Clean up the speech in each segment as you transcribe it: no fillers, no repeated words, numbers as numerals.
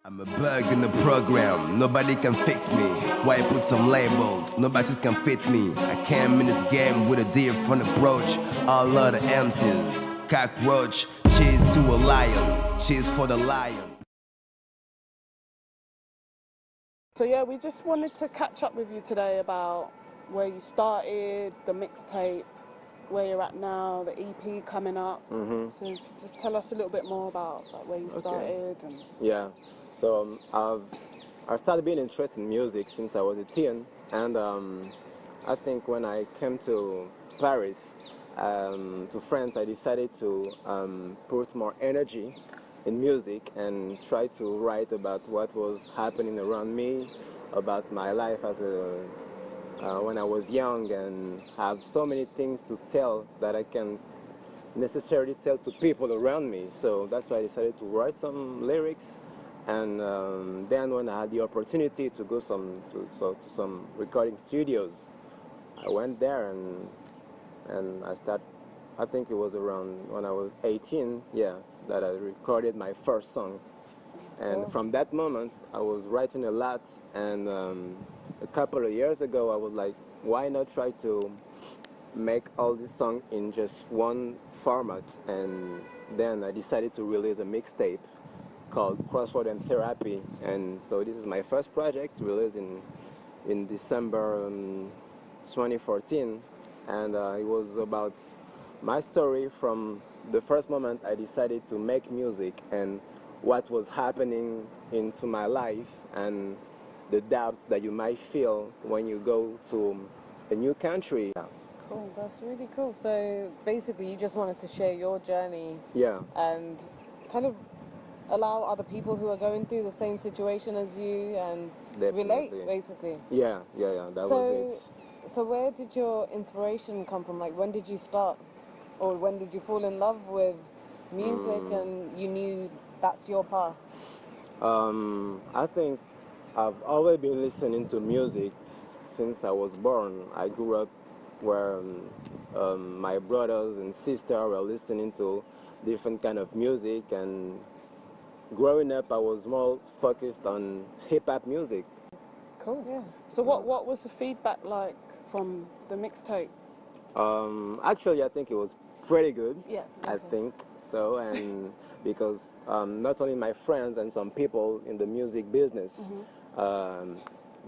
I'm a bug in the program, nobody can fix me. Why put some labels, nobody can fit me. I came in this game with a different approach. All other MCs, cockroach, cheese to a lion, cheese for the lion. So yeah, we just wanted to catch up with you today about where you started, the mixtape, where you're at now, the EP coming up. So if you just tell us a little bit more about where you started and Yeah, so I've started being interested in music since I was a teen, and I think when I came to Paris, to France, I decided to put more energy in music and try to write about what was happening around me, about my life as a when I was young, and have so many things to tell that I can necessarily tell to people around me. So that's why I decided to write some lyrics. And then when I had the opportunity to go to some recording studios, I went there and I started. I think it was around when I was 18, yeah, that I recorded my first song. And from that moment, I was writing a lot. And a couple of years ago, I was like, why not try to make all these songs in just one format? And then I decided to release a mixtape called Crossroad and Therapy. And so this is my first project, released in December 2014. And it was about my story from the first moment I decided to make music and what was happening into my life and the doubts that you might feel when you go to a new country. Cool, that's really cool. So basically, you just wanted to share your journey Yeah, and kind of allow other people who are going through the same situation as you and relate, definitely. basically. Yeah, that was it. So where did your inspiration come from? Like, when did you start, or when did you fall in love with music and you knew that's your path? I think I've always been listening to music since I was born. I grew up where my brothers and sisters were listening to different kind of music, and growing up I was more focused on hip-hop music. cool. Yeah. So what was the feedback like from the mixtape? Actually, I think it was pretty good. Yeah. I think so, and because not only my friends and some people in the music business um,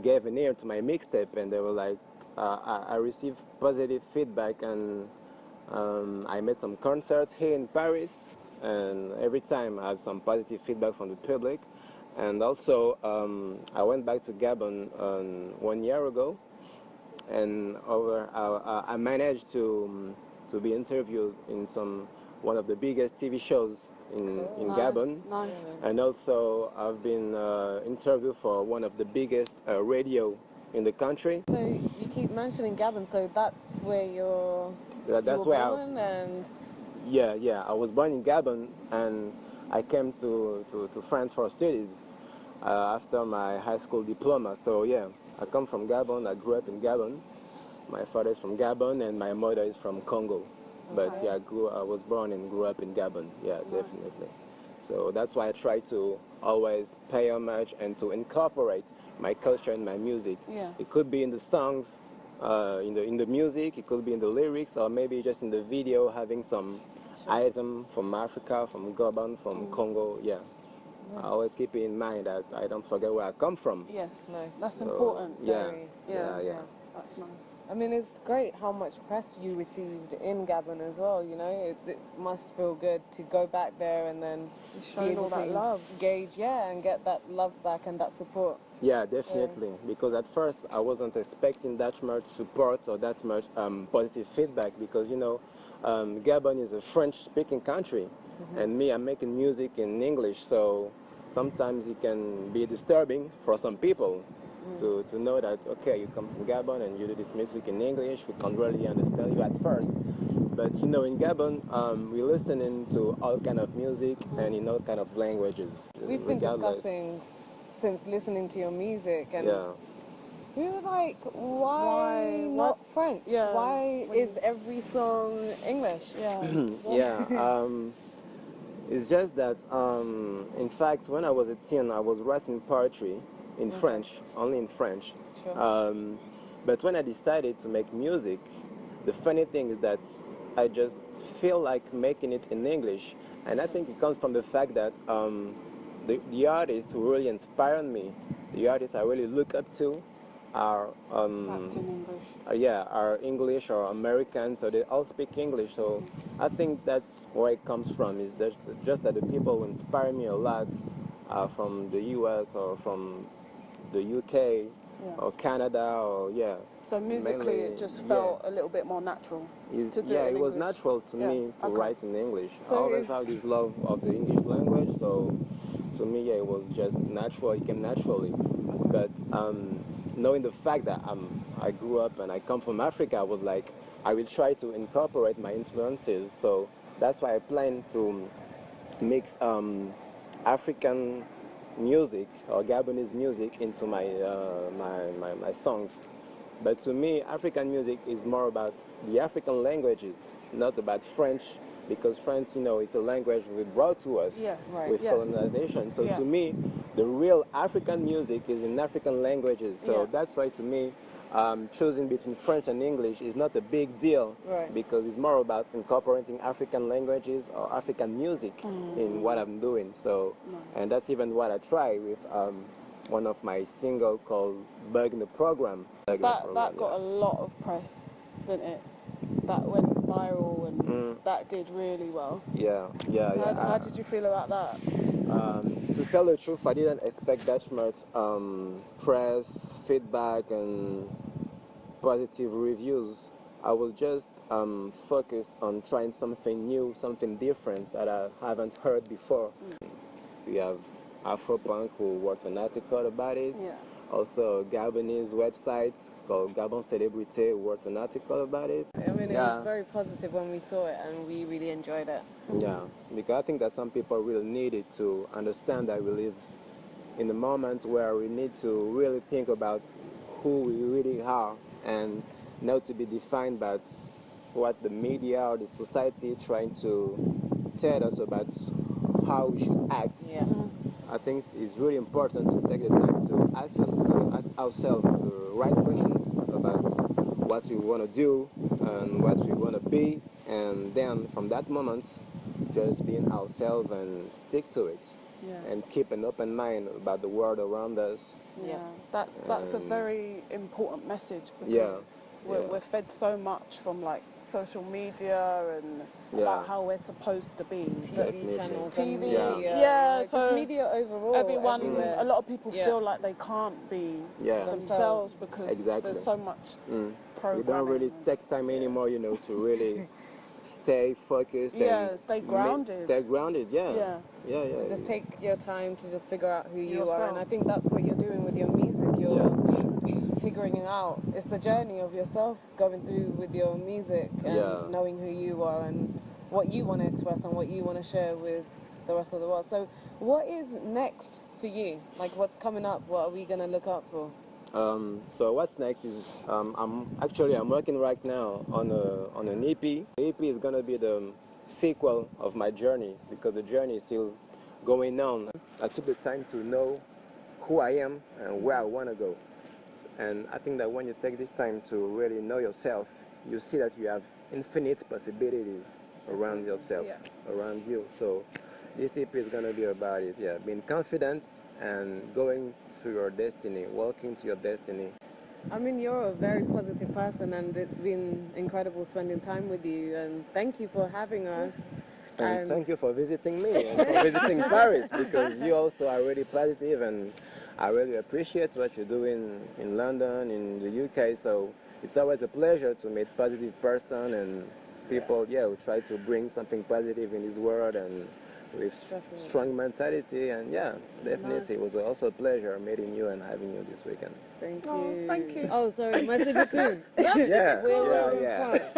gave an ear to my mixtape, and they were like, I received positive feedback, and I made some concerts here in Paris, and every time I have some positive feedback from the public. And also, I went back to Gabon 1 year ago, and I managed to be interviewed in one of the biggest TV shows in Nice, Gabon, nice. and also I've been interviewed for one of the biggest radio in the country. So you keep mentioning Gabon, so that's where you That's were where born, and yeah, I was born in Gabon, and I came to France for studies after my high school diploma. So yeah, I come from Gabon. I grew up in Gabon. My father is from Gabon and my mother is from Congo. But yeah, I was born and grew up in Gabon. Yeah, definitely. So that's why I try to always pay homage and to incorporate my culture in my music. Yeah. It could be in the songs, in the music. It could be in the lyrics, or maybe just in the video, having some item from Africa, from Gabon, from Congo. Yeah. I always keep in mind that I don't forget where I come from. Yes. Nice. That's So, important. Yeah, Very. yeah. That's nice. I mean, it's great how much press you received in Gabon as well, you know. It must feel good to go back there and then be Showing able all that to love. engage, and get that love back and that support. Yeah, definitely. Because at first I wasn't expecting that much support or that much positive feedback, because Gabon is a French-speaking country, and me, I'm making music in English, so sometimes it can be disturbing for some people to know that, okay, you come from Gabon and you do this music in English, we can't really understand you at first. But in Gabon, we're listening to all kind of music and in all kind of languages. We've been regardless. discussing since listening to your music, and Yeah. we were like, why not French? Yeah. Why is every song English? Yeah. Yeah. It's just that, in fact, when I was a teen, I was writing poetry in French, only in French. Sure. But when I decided to make music, the funny thing is that I just feel like making it in English. And I think it comes from the fact that the artists who really inspired me, the artists I really look up to, are That's in English. are English or American, so they all speak English. So I think that's where it comes from. Is that just that the people who inspire me a lot are from the U.S. or from the U.K. or Canada or So musically, mainly, it just felt a little bit more natural to do it in it was English. natural to me to Okay. write in English. So I always if- have this love of the English language, so to me, it was just natural. It came naturally. But knowing the fact that I grew up and I come from Africa, I was like, I will try to incorporate my influences. So that's why I plan to mix African music or Gabonese music into my songs. But to me, African music is more about the African languages, not about French, because French, it's a language we brought to us Yes. Right. with Yes. colonization. So Yeah. to me, the real African music is in African languages. So Yeah. that's why to me, choosing between French and English is not a big deal, Right. because it's more about incorporating African languages or African music in what I'm doing. So, and that's even what I try with one of my single called "Bug in the Program." That got a lot of press, didn't it? That went viral and that did really well. Yeah. How did you feel about that? To tell the truth, I didn't expect that much press, feedback, and positive reviews. I was just focused on trying something new, something different that I haven't heard before. We have Afropunk who wrote an article about it. Yeah. Also, a Gabonese website called Gabon Celebrité who wrote an article about it. I mean, it was very positive when we saw it, and we really enjoyed it. Yeah, because I think that some people really needed to understand that we live in a moment where we need to really think about who we really are and not to be defined by what the media or the society trying to tell us about how we should act. Yeah. I think it's really important to take the time to ask ourselves the right questions about what we want to do and what we want to be, and then from that moment, just being ourselves and stick to it, and keep an open mind about the world around us. Yeah, that's a very important message because Yeah. we're fed so much from like social media and about how we're supposed to be. TV channels, and TV, media, so just media overall. everyone, everywhere. a lot of people feel like they can't be themselves because there's so much programming. We don't really take time anymore, to really stay focused and stay grounded. Stay grounded, yeah. Just take your time to just figure out who you Yourself. are, and I think that's what you're doing with your music. You're figuring it out. It's a journey of yourself going through with your music and knowing who you are and what you want to express and what you want to share with the rest of the world. So what is next for you? Like, what's coming up? What are we going to look out for? So what's next is I'm working right now on an EP. The EP is gonna be the sequel of my journey because the journey is still going on. I took the time to know who I am and where I want to go. And I think that when you take this time to really know yourself, you see that you have infinite possibilities around yourself, around you. So this EP is gonna be about it, being confident and going to your destiny, walking to your destiny. I mean, you're a very positive person, and it's been incredible spending time with you. And thank you for having us. And thank you for visiting me and for visiting Paris, because you also are really positive, and I really appreciate what you're doing in London, in the UK. So it's always a pleasure to meet positive person and people, who try to bring something positive in this world and with strong mentality. And definitely it was also a pleasure meeting you and having you this weekend. Thank you. Oh, thank you. Oh, sorry, merci beaucoup. Yeah, We're yeah, in yeah. France.